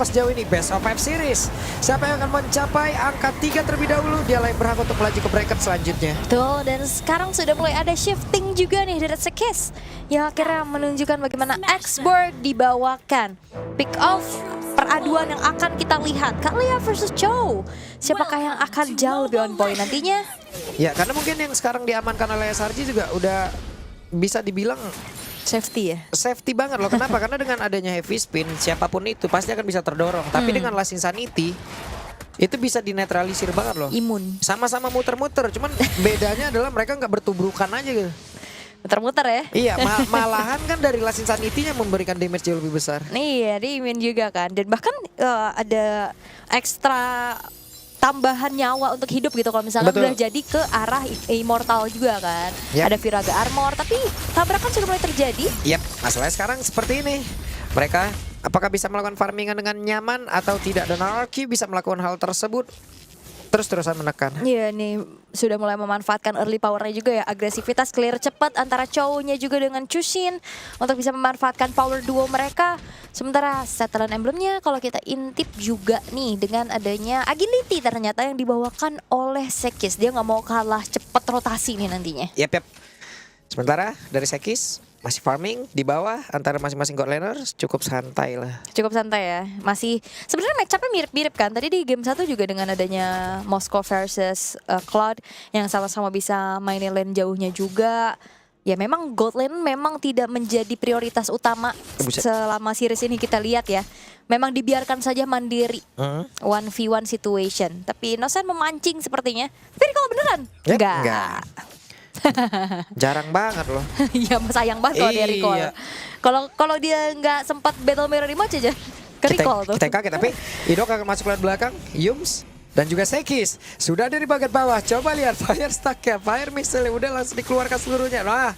pas jauh ini best of 5 series. Siapa yang akan mencapai angka 3 terlebih dahulu, dia yang berhak untuk melaju ke bracket selanjutnya. Betul, dan sekarang sudah mulai ada shifting juga nih dari Sekis yang akhirnya menunjukkan bagaimana X-Borg dibawakan. Pick off peraduan yang akan kita lihat, Kalia versus Chow. Siapakah yang akan jauh lebih on point nantinya? Ya, karena mungkin yang sekarang diamankan oleh SRG juga udah bisa dibilang Safety ya? safety banget loh. Kenapa? Karena dengan adanya heavy spin, siapapun itu pasti akan bisa terdorong. Tapi dengan Last Insanity, itu bisa dinetralisir banget loh. Imun. Sama-sama muter-muter, cuman bedanya adalah mereka nggak bertubrukan aja gitu. Muter-muter ya? Iya, malahan kan dari Last Insanity-nya memberikan damage jauh lebih besar. Iya, dia imun juga kan. Dan bahkan ada ekstra tambahan nyawa untuk hidup gitu kalau misalnya Betul. udah jadi ke arah immortal juga kan. Yap. Ada Viraga Armor, tapi tabrakan sudah mulai terjadi. Yap, masalahnya sekarang seperti ini. Mereka apakah bisa melakukan farmingan dengan nyaman atau tidak? Dan Arky bisa melakukan hal tersebut terus-terusan menekan. Iya nih, sudah mulai memanfaatkan early powernya juga ya. Agresivitas clear cepat antara Chow-nya juga dengan Chushin untuk bisa memanfaatkan power duo mereka. Sementara setelan emblemnya kalau kita intip juga nih dengan adanya agility ternyata yang dibawakan oleh Sekis. Dia nggak mau kalah cepat rotasi nih nantinya. Yap. Sementara dari Sekis masih farming di bawah antara masing-masing god laners, cukup santai lah. Cukup santai ya. Masih sebenarnya match-up-nya mirip-mirip kan. Tadi di game 1 juga dengan adanya Moskow versus Cloud yang sama-sama bisa mainin lane jauhnya juga. Ya memang gold lane memang tidak menjadi prioritas utama selama series ini kita lihat ya. Memang dibiarkan saja mandiri. 1v1 situation. Tapi Innocent memancing sepertinya. Tapi kalau beneran? Yep, Enggak. enggak. Jarang banget loh. Iya sayang banget kalau dia recall. Iya. Kalau dia nggak sempat battle mirror rematch aja ke recall tuh. Kita kaget, tapi Idok akan masuk lewat belakang. Yums dan juga Sekis sudah ada di bagian bawah. Coba lihat fire stack ya, fire missile udah langsung dikeluarkan seluruhnya. Nah,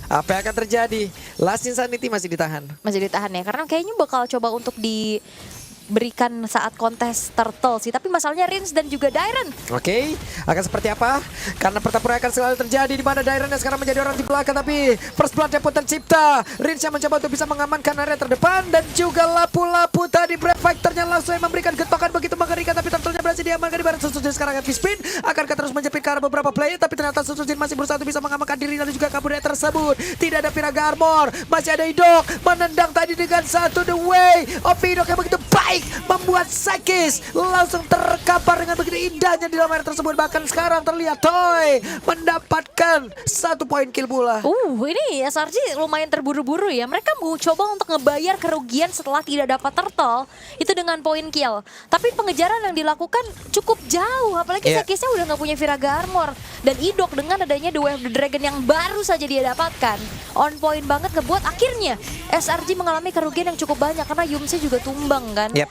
apa yang akan terjadi? Last Insanity masih ditahan. Masih ditahan ya, karena kayaknya bakal coba untuk diberikan saat kontes turtle sih. Tapi masalahnya Rins dan juga Dairen. Oke, akan seperti apa? Karena pertempuran akan selalu terjadi di mana Dairen yang sekarang menjadi orang di belakang, tapi first blood pun tercipta. Rins yang mencoba untuk bisa mengamankan area terdepan dan juga lapu-lapu tadi Brave Fighter-nya langsung yang memberikan getokan begitu mengerikan, tapi turtle-nya berhasil diamankan di barat Susujin. Sekarang heavy spin akankah terus menjepit ke arah beberapa player, tapi ternyata Susujin masih berusaha untuk bisa mengamankan diri dan juga kabur dari tersebut. Tidak ada Viraga Armor, masih ada Idok menendang tadi dengan satu the way of Idok yang begitu baik, membuat Sekis langsung terkapar dengan begitu indahnya di dalam area tersebut. Bahkan sekarang terlihat Toy mendapatkan 1 poin kill pula. Ini SRG lumayan terburu-buru ya. Mereka mau coba untuk ngebayar kerugian setelah tidak dapat turtle itu dengan poin kill. Tapi pengejaran yang dilakukan cukup jauh, apalagi Sekisnya udah nggak punya Viraga Armor. Dan Idok dengan adanya The Way of the Dragon yang baru saja dia dapatkan, on point banget ngebuat akhirnya SRG mengalami kerugian yang cukup banyak karena Yumsnya juga tumbang kan. Yap.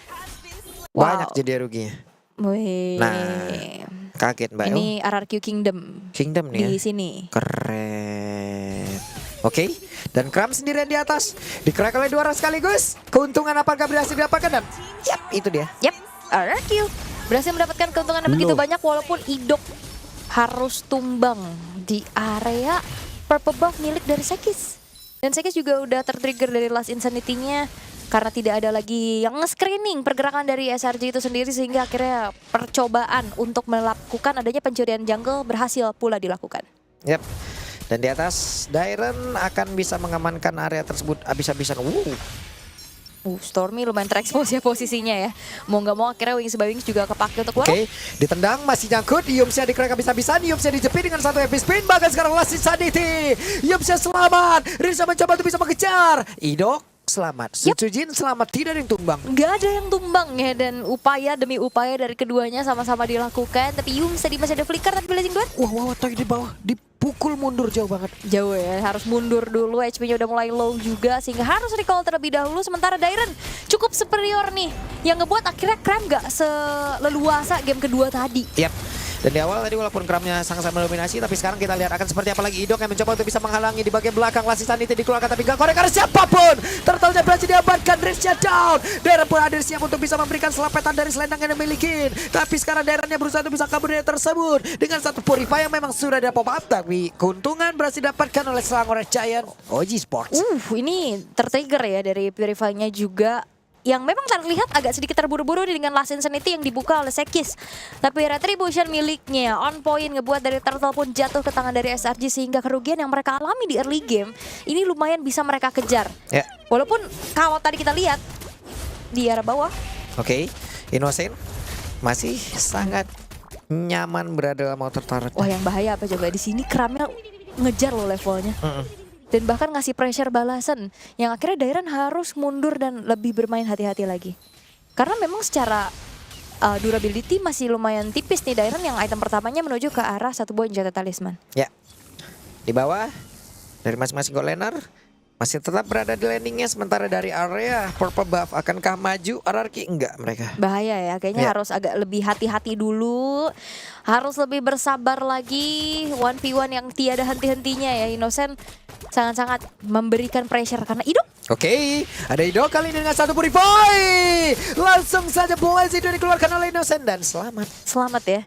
Banyak jadi ruginya. Wih. Nah, kaget Mbak. Ini RRQ Kingdom. Kingdom nih di ya. sini. Keren. Oke, dan Kram sendirian di atas. Dikerek oleh 2 orang sekaligus. Keuntungan apakah berhasil didapatkan? Dan yap, itu dia. Yap, RRQ berhasil mendapatkan keuntungan yang begitu banyak walaupun Idok harus tumbang di area purple buff milik dari Sekis. Dan Sekis juga udah tertrigger dari Last Insanity-nya karena tidak ada lagi yang nge-screening pergerakan dari SRG itu sendiri, sehingga akhirnya percobaan untuk melakukan adanya pencurian jungle berhasil pula dilakukan. Yap. Dan di atas Dairen akan bisa mengamankan area tersebut habis-habisan. Stormy lumayan terekspos ya posisinya ya. Mau nggak mau akhirnya Wings by Wings juga kepake untuk keluar. Oke, ditendang masih nyangkut. Yumsnya dikerek habis-habisan. Yumsnya dijepit dengan 1 heavy spin. Bahkan sekarang Last Insanity. Yumsnya selamat. Rinsa mencoba untuk bisa mengejar. Idok selamat. Susujin selamat. Tidak ada yang tumbang. Nggak ada yang tumbang ya. Dan upaya demi upaya dari keduanya sama-sama dilakukan. Tapi Yums tadi masih ada flicker tapi Blazing Duet. Wah, Toy di bawah. Dipukul mundur jauh banget. Jauh ya, harus mundur dulu. HP-nya udah mulai low juga sehingga harus recall terlebih dahulu. Sementara Dairen cukup superior nih, yang ngebuat akhirnya Kram gak seleluasa game kedua tadi. Yap. Dan di awal tadi walaupun Kramnya sangat-sangat mendominasi, tapi sekarang kita lihat akan seperti apa lagi. Idok yang mencoba untuk bisa menghalangi di bagian belakang. Last Insanity dikeluarkan tapi gak korek karena siapapun. Turtle-nya berhasil diamankan, Rinsnya down. Dairen pun hadir siap untuk bisa memberikan selapetan dari selendang yang dimiliki. Tapi sekarang Dairennya berusaha untuk bisa kabur dari tersebut dengan satu Purify yang memang sudah ada pop-up. Tapi keuntungan berhasil didapatkan oleh seorang Giant OG Sports. Ini tertrigger ya dari Purify-nya juga. yang memang terlihat agak sedikit terburu-buru dengan Last Insanity yang dibuka oleh Sekis. Tapi Retribution miliknya on point ngebuat dari Turtle pun jatuh ke tangan dari SRG sehingga kerugian yang mereka alami di early game ini lumayan bisa mereka kejar. Ya. Walaupun kalau tadi kita lihat di arah bawah. Oke, Innocent masih sangat nyaman berada dalam outer turret. Wah, yang bahaya apa coba di sini Kramnya ngejar loh levelnya. Dan bahkan ngasih pressure balasan yang akhirnya Dairan harus mundur dan lebih bermain hati-hati lagi. Karena memang secara durability masih lumayan tipis nih Dairan yang item pertamanya menuju ke arah satu buah Enchanted Talisman. Ya, di bawah dari masing-masing goal laner masih tetap berada di landingnya, sementara dari area purple buff akankah maju RRQ? Enggak mereka. Bahaya ya, kayaknya Ya. harus agak lebih hati-hati dulu. Harus lebih bersabar lagi. 1v1 yang tiada henti-hentinya ya. Innocent sangat-sangat memberikan pressure karena hidup. Oke, ada Ido kali ini dengan satu purify. Langsung saja Blaze itu dikeluarkan oleh Innocent dan selamat. Selamat ya.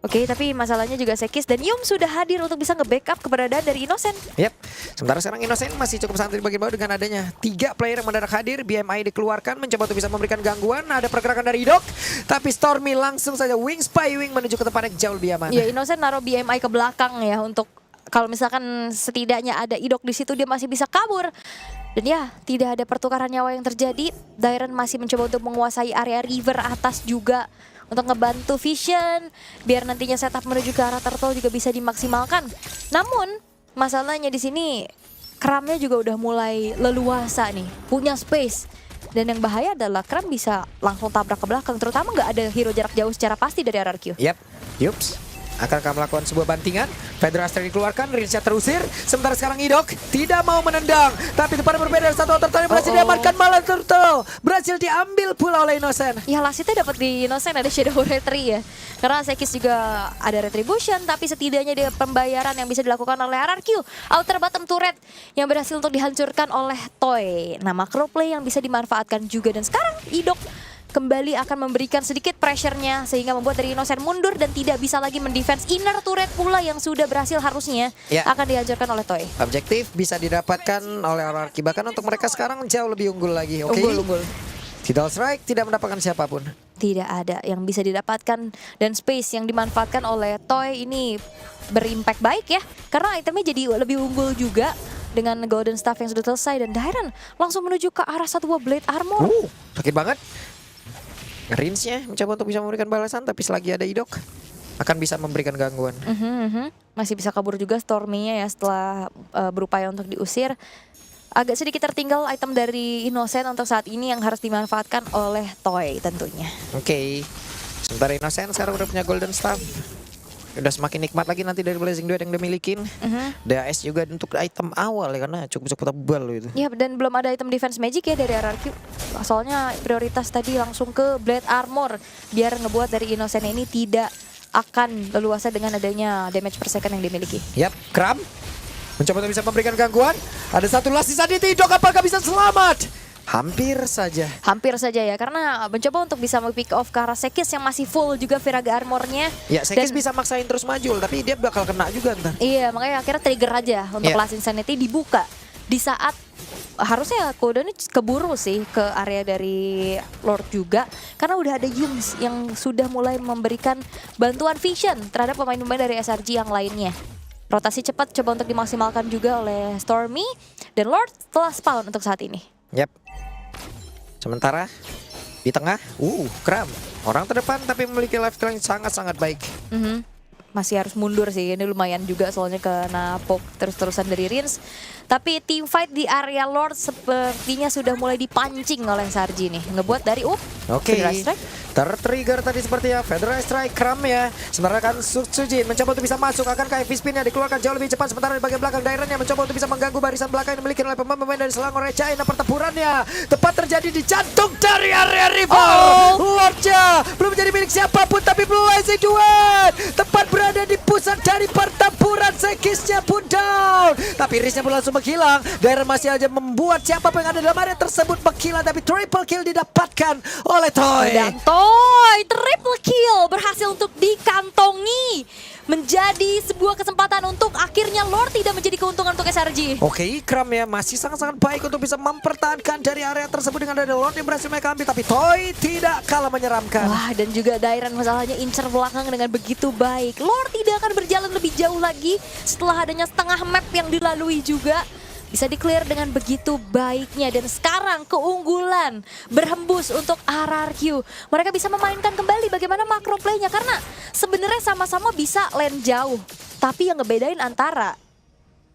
Oke, tapi masalahnya juga Sekis dan Yum sudah hadir untuk bisa nge-backup keberadaan dari Innocent. Yap, sementara sekarang Innocent masih cukup santai di bagian bawah dengan adanya 3 player yang mendadak hadir. BMI dikeluarkan mencoba untuk bisa memberikan gangguan. Ada pergerakan dari Idok, tapi Stormy langsung saja wing spy wing menuju ke tempat yang jauh lebih aman. Ya, Innocent naruh BMI ke belakang ya untuk kalau misalkan setidaknya ada Idok di situ dia masih bisa kabur. Dan ya, tidak ada pertukaran nyawa yang terjadi. Dairan masih mencoba untuk menguasai area river atas juga untuk ngebantu Vision biar nantinya setup menuju ke arah Turtle juga bisa dimaksimalkan. Namun masalahnya di sini Kramnya juga udah mulai leluasa nih, punya space. Dan yang bahaya adalah Kram bisa langsung tabrak ke belakang, terutama nggak ada hero jarak jauh secara pasti dari RRQ. Yap, Yups. Akankah melakukan sebuah bantingan? Fedra Astra dikeluarkan, Rinsya terusir. Sementara sekarang Idok tidak mau menendang. Tapi tempat berbeda dari satu Turtle yang berhasil diamankan, malah Turtle berhasil diambil pula oleh Innocent. Ya lasitnya dapat di Innocent ada Shadow Retry ya. Karena Sekis juga ada Retribution, tapi setidaknya ada pembayaran yang bisa dilakukan oleh RRQ. Outer bottom turret yang berhasil untuk dihancurkan oleh Toy. Nah, macro play yang bisa dimanfaatkan juga. Dan sekarang Idok kembali akan memberikan sedikit pressure-nya sehingga membuat dari Innocent mundur dan tidak bisa lagi mendefense inner turret pula yang sudah berhasil harusnya akan dihancurkan oleh Toy. Objektif bisa didapatkan oleh RRQ, bahkan untuk mereka sekarang jauh lebih unggul lagi. Oke. Unggul. Tidal Strike tidak mendapatkan siapapun. Tidak ada yang bisa didapatkan dan space yang dimanfaatkan oleh Toy ini berimpact baik ya. Karena itemnya jadi lebih unggul juga dengan Golden Staff yang sudah selesai dan Dairan langsung menuju ke arah satu buah Blade Armor. Sakit banget. Rinsnya mencoba untuk bisa memberikan balasan, tapi selagi ada Idok akan bisa memberikan gangguan. Masih bisa kabur juga Stormy-nya ya setelah berupaya untuk diusir. Agak sedikit tertinggal item dari Innocent untuk saat ini yang harus dimanfaatkan oleh Toy tentunya. Oke. Sementara Innocent sekarang udah punya Golden Staff. Udah semakin nikmat lagi nanti dari Blazing Duet yang dia milikin. DAS juga untuk item awal ya, karena cukup tebal loh itu. Ya, dan belum ada item defense magic ya dari RRQ. Soalnya prioritas tadi langsung ke Blade Armor biar ngebuat dari Innocent ini tidak akan leluasa dengan adanya damage per second yang dimiliki. Yap, Kram mencoba untuk bisa memberikan gangguan. Ada satu last sisa di Idok, apakah bisa selamat? Hampir saja. Hampir saja ya, karena mencoba untuk bisa pick off ke arah Sekis yang masih full juga Viraga Armornya. Ya, Sekis bisa maksain terus maju, tapi dia bakal kena juga ntar. Iya, makanya akhirnya trigger aja untuk Last Insanity dibuka di saat harusnya Koda ini keburu sih ke area dari Lord juga, karena udah ada Yums yang sudah mulai memberikan bantuan vision terhadap pemain-pemain dari SRG yang lainnya. Rotasi cepat coba untuk dimaksimalkan juga oleh Stormy dan Lord telah spawn untuk saat ini. Yap. Sementara di tengah, Kram orang terdepan tapi memiliki lifestyle yang sangat-sangat baik. Masih harus mundur sih, ini lumayan juga soalnya kena poke terus-terusan dari Rins. Tapi team fight di area Lord sepertinya sudah mulai dipancing oleh Sarji nih. Ngebuat dari Oke, tertrigger tadi sepertinya Federal Strike Kram ya. Sementara kan Sujin mencoba untuk bisa masuk, akankah FV Spin-nya dikeluarkan jauh lebih cepat. Sementara di bagian belakang Dairan yang mencoba untuk bisa mengganggu barisan belakang yang dimiliki oleh pemain-pemain dari Selangor Recain. Dan pertempurannya tepat terjadi di jantung dari area rival. Lordnya belum menjadi milik siapapun, tapi Blazing Duet tepat berada di pusat dari pertempuran. Sekisnya pun down, tapi Rinsnya pun langsung menghilang. Dairan masih aja membuat siapapun yang ada dalam area tersebut menghilang, tapi triple kill didapatkan oleh Toy. Dan Toy triple kill berhasil untuk dikantongi. menjadi sebuah kesempatan untuk akhirnya Lord tidak menjadi keuntungan untuk SRG. Oke, Ikram ya masih sangat-sangat baik untuk bisa mempertahankan dari area tersebut dengan ada Lord yang berhasil mereka ambil. Tapi Toy tidak kalah menyeramkan. Wah, dan juga Dairan masalahnya incer belakang dengan begitu baik. Lord tidak akan berjalan lebih jauh lagi setelah adanya setengah map yang dilalui juga. Bisa di-clear dengan begitu baiknya. Dan sekarang keunggulan berhembus untuk RRQ. Mereka bisa memainkan kembali bagaimana makro play-nya. Karena sebenarnya sama-sama bisa lane jauh. Tapi yang ngebedain antara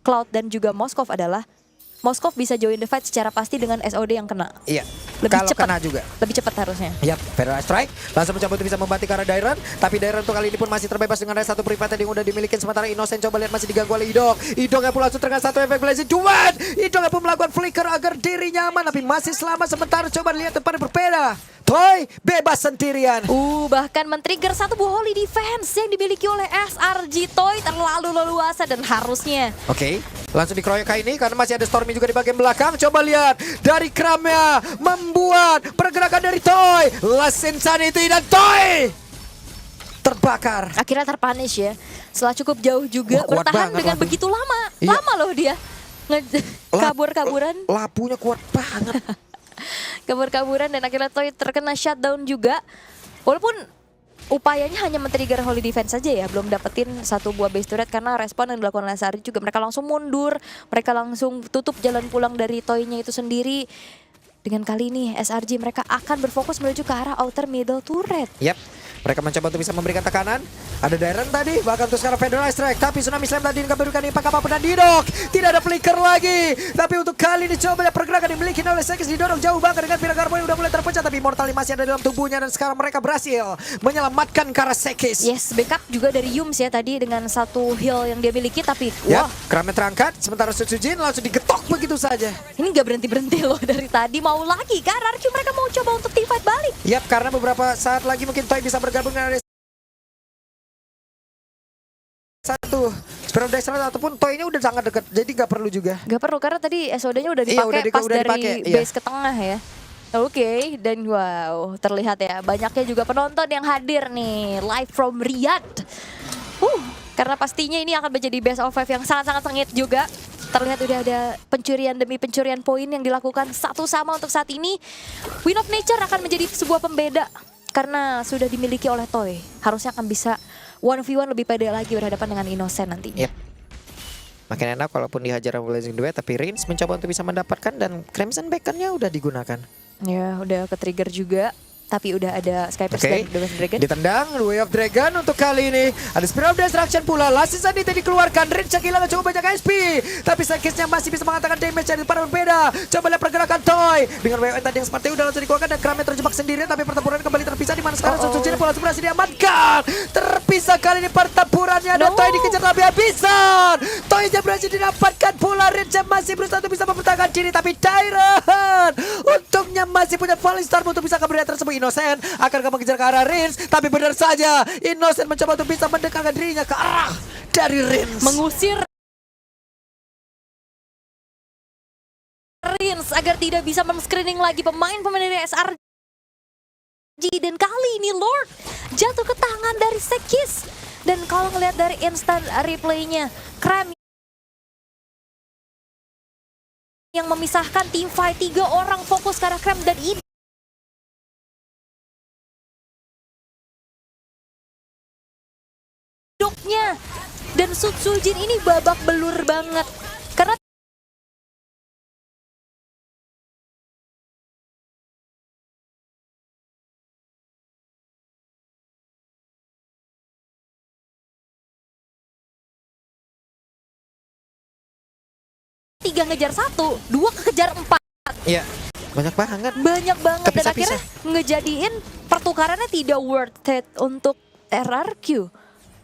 Cloud dan juga Moskov adalah Moskov bisa join the fight secara pasti dengan SOD yang kena. Iya, Lebih kalau cepat. kena juga. Lebih cepat harusnya. Yap, Federal Strike langsung mencoba untuk bisa membanting ke arah Dairan. Tapi Dairan untuk kali ini pun masih terbebas dengan satu private yang udah dimiliki. Sementara Innocent coba lihat masih diganggu oleh Idong. Idong yang pun langsung terkena satu efek blazing cuan. Idong yang pun melakukan flicker agar dirinya aman. Tapi masih selamat sementara coba lihat depan berbeda. Toy bebas sendirian. Bahkan men-trigger satu buah holy defense yang dimiliki oleh SRG. Toy terlalu leluasa dan harusnya. Oke, langsung dikeroyok kali ini karena masih ada Stormy juga di bagian belakang. Coba lihat dari Kramnya membuat pergerakan dari Toy. Last Insanity dan Toy terbakar. Akhirnya terpunish ya. Setelah cukup jauh juga Wah, kuat bertahan banget dengan lapu. begitu lama. Iya. Lama loh dia. Kabur-kaburan. Lapunya kuat banget. Kabur-kaburan dan akhirnya Toy terkena shutdown juga. Walaupun upayanya hanya men-trigger holy defense saja ya, belum dapetin satu buah base turret karena respon yang dilakukan oleh SRG juga mereka langsung mundur, mereka langsung tutup jalan pulang dari Toy-nya itu sendiri. Dengan kali ini SRG mereka akan berfokus menuju ke arah outer middle turret. Yap, mereka mencoba untuk bisa memberikan tekanan. Ada Dairan tadi, bahkan untuk sekarang Federal Strike. Tapi Tsunami Slam tadi nggak memberikan impact apapun dan Didok. Tidak ada flicker lagi. Tapi untuk kali ini coba lihat pergerakan dimiliki oleh Sekis didorong jauh banget dengan Viragarbo yang udah mulai terpecah. Tapi Immortal masih ada dalam tubuhnya dan sekarang mereka berhasil menyelamatkan ke arah Sekis. Yes, backup juga dari Yums ya tadi dengan satu heal yang dia miliki tapi Yap, wah, Kramnya terangkat. Sementara Sutsujin langsung digetok begitu saja. ini nggak berhenti-berhenti loh dari tadi mau lagi kan RRQ mereka mau coba untuk team fight balik. Yap, karena beberapa saat lagi mungkin Toy bisa bergabung dengan satu Spiral Dexter ataupun Toy-nya udah sangat dekat, jadi nggak perlu juga. Gak perlu karena tadi SOD-nya udah Iya, dipakai pas udah dari dipakai, iya. base ke tengah ya. Oke, dan wow, terlihat ya banyaknya juga penonton yang hadir nih live from Riyadh. Karena pastinya ini akan menjadi best of five yang sangat-sangat sengit juga. Terlihat udah ada pencurian demi pencurian poin yang dilakukan satu sama untuk saat ini. Wind of Nature akan menjadi sebuah pembeda karena sudah dimiliki oleh Toy. Harusnya akan bisa 1v1 lebih pede lagi berhadapan dengan Innocent nantinya. Yep. Makin enak walaupun dihajar sama Blazing Duet, tapi Rins mencoba untuk bisa mendapatkan dan Crimson Beacon-nya udah digunakan. Ya, udah ke-trigger juga. Tapi udah ada Skypers Oke, dan The West Dragon. ditendang Way of Dragon untuk kali ini. Ada Spiral of Destruction pula. Last Season itu dikeluarkan. Rins yang kehilangan cukup banyak SP. Tapi Sekisnya masih bisa mengatakan damage dari para berbeda. Coba lihat pergerakan Toy. Dengan WN tadi yang seperti udah langsung dikeluarkan. Dan Kramnya terjebak sendirian. Tapi pertempuran kembali terpisah. Di mana sekarang Sutsujin pula berhasil diamankan. Terpisah kali ini pertempurannya. Dan Toy dikejar habis-habisan. Toy yang berhasil didapatkan pula. Rins yang masih berusaha untuk bisa mempertahankan diri. Tapi Dairan untungnya masih punya Falling Star untuk bisa keberanian tersebut. Innocent akan mengejar ke arah Rins, tapi benar saja Innocent mencoba untuk bisa mendekatkan dirinya ke arah dari Rins. Mengusir Rins agar tidak bisa men-screening lagi pemain-pemain dari SRG. Dan kali ini Lord jatuh ke tangan dari Sekis. Dan kalau ngelihat dari instant replaynya, Kram yang memisahkan tim fight 3 orang fokus ke arah Kram dan ini hidupnya. Dan Sutsujin ini babak belur banget. Karena tiga ngejar satu, dua kejar empat. Iya, banyak banget. Banyak banget dan Kepisah-pisah. akhirnya ngejadiin pertukarannya tidak worth it untuk RRQ.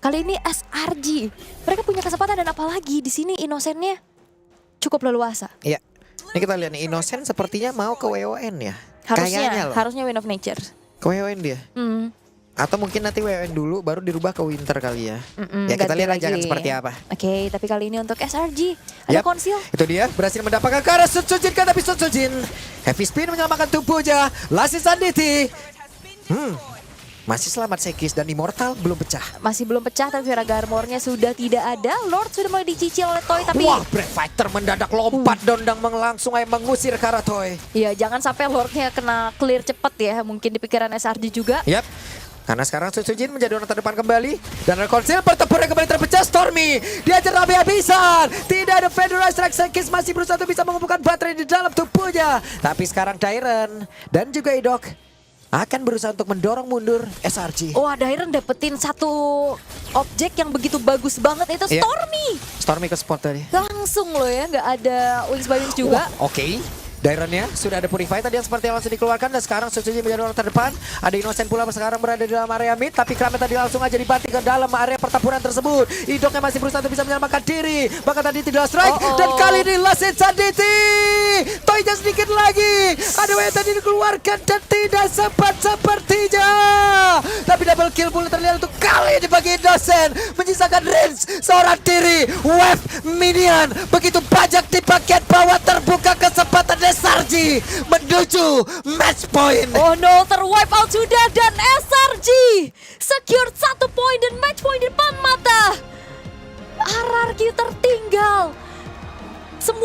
Kali ini SRG. Mereka punya kesempatan dan apalagi di sini Innocent-nya cukup leluasa. Iya. Ini kita lihat nih, Innocent sepertinya mau ke WON ya. Kayaknya loh. Harusnya Wind of Nature. Ke WON dia. Atau mungkin nanti WON dulu baru dirubah ke Winter kali ya. Ya kita ganti lihat aja kan lagi. seperti apa. Oke, tapi kali ini untuk SRG ada Yap, konsil. itu dia berhasil mendapatkan ke arah Sutsujin kan, tapi Sutsujin heavy spin menyelamatkan tubuhnya. Last Season DT. Masih selamat Sekis dan Immortal belum pecah. Masih belum pecah tapi Viraga Armornya sudah tidak ada. Lord sudah mulai dicicil oleh Toy tapi Wah, Breath Fighter mendadak lompat dondang langsung aja mengusir ke arah Toy. ya jangan sampai Lordnya kena clear cepet ya. Mungkin di pikiran SRG juga. Yap. Karena sekarang Susujin menjadi orang terdepan kembali. Dan rekonsil pertempuran kembali terpecah. Stormy diajar habis-habisan. Tidak ada Federal Strike. Sekis masih berusaha untuk bisa mengumpulkan baterai di dalam tubuhnya. Tapi sekarang Dairen dan juga Idok akan berusaha untuk mendorong mundur SRG. Wah, Dairen dapetin satu objek yang begitu bagus banget itu Iya. Stormy. Stormy ke spot tadi. Langsung loh ya, nggak ada Wings by Wings juga. Wah, oke. Dairennya sudah ada Purify tadi yang seperti yang langsung dikeluarkan. Dan sekarang Suzuki menjadi orang terdepan. Ada Innocent pula sekarang berada di dalam area mid. Tapi Kramet tadi langsung aja dibanting ke dalam area pertempuran tersebut. Idoknya masih berusaha untuk bisa menyelamatkan diri. Bahkan tadi tidak strike. Dan kali ini Last Hit Saditi. Toynya sedikit lagi. Ada yang tadi dikeluarkan dan tidak sempat sepertinya. Tapi double kill pula terlihat untuk kali ini bagi Innocent. Menyisakan Rins seorang diri. Wave minion. Begitu banyak di bagian bawah terbuka kesempatan SRG menuju match point. Oh no, terwipe out sudah dan SRG secured 1 poin dan match point di depan mata. RRQ tertinggal. Semua